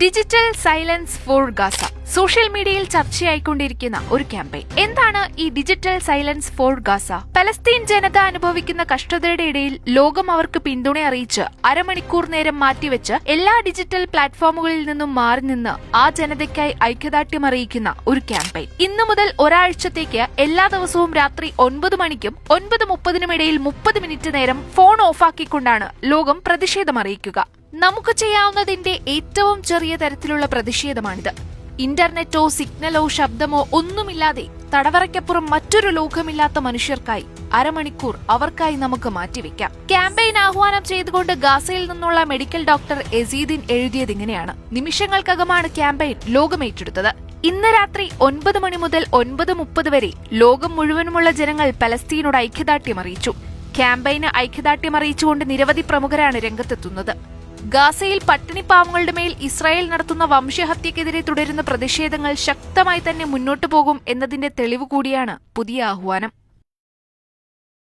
Digital silence for Gaza social മീഡിയയിൽ ചർച്ചയായിക്കൊണ്ടിരിക്കുന്ന ഒരു ക്യാമ്പയിൻ. എന്താണ് ഈ digital silence for Gaza? Palestine ജനത അനുഭവിക്കുന്ന കഷ്ടതയുടെ ഇടയിൽ ലോകം അവർക്ക് പിന്തുണ അറിയിച്ച് അരമണിക്കൂർ നേരം മാറ്റിവെച്ച് എല്ലാ ഡിജിറ്റൽ പ്ലാറ്റ്ഫോമുകളിൽ നിന്നും മാറി നിന്ന് ആ ജനതയ്ക്കായി ഐക്യദാർഢ്യം അറിയിക്കുന്ന ഒരു ക്യാമ്പയിൻ. ഇന്നു മുതൽ ഒരാഴ്ചത്തേക്ക് എല്ലാ ദിവസവും രാത്രി 9 മണിക്കും 9:30 ഇടയിൽ 30 മിനിറ്റ് നേരം ഫോൺ ഓഫാക്കിക്കൊണ്ടാണ് ലോകം പ്രതിഷേധം അറിയിക്കുക. നമുക്ക് ചെയ്യാവുന്നതിന്റെ ഏറ്റവും ചെറിയ തരത്തിലുള്ള പ്രതിഷേധമാണിത്. ഇന്റർനെറ്റോ സിഗ്നലോ ശബ്ദമോ ഒന്നുമില്ലാതെ തടവറയ്ക്കപ്പുറം മറ്റൊരു ലോകമില്ലാത്ത മനുഷ്യർക്കായി അരമണിക്കൂർ അവർക്കായി നമുക്ക് മാറ്റിവെക്കാം. ക്യാമ്പയിൻ ആഹ്വാനം ചെയ്തുകൊണ്ട് ഗാസയിൽ നിന്നുള്ള മെഡിക്കൽ ഡോക്ടർ എസീദിൻ എഴുതിയതിങ്ങനെയാണ്: നിമിഷങ്ങൾക്കകമാണ് ക്യാമ്പയിൻ ലോകം ഏറ്റെടുത്തത്. ഇന്ന് രാത്രി 9 മണി മുതൽ 9:30 വരെ ലോകം മുഴുവനുമുള്ള ജനങ്ങൾ പലസ്തീനോട് ഐക്യദാർഢ്യം അറിയിച്ചു. ക്യാമ്പയിന് ഐക്യദാർഢ്യം അറിയിച്ചുകൊണ്ട് നിരവധി പ്രമുഖരാണ് രംഗത്തെത്തുന്നത്. ഗാസയിൽ പട്ടിണിപ്പാവങ്ങളുടെ മേൽ ഇസ്രായേൽ നടത്തുന്ന വംശഹത്യക്കെതിരെ തുടരുന്ന പ്രതിഷേധങ്ങൾ ശക്തമായി തന്നെ മുന്നോട്ടു പോകും എന്നതിന്റെ തെളിവ് കൂടിയാണ് പുതിയ ആഹ്വാനം.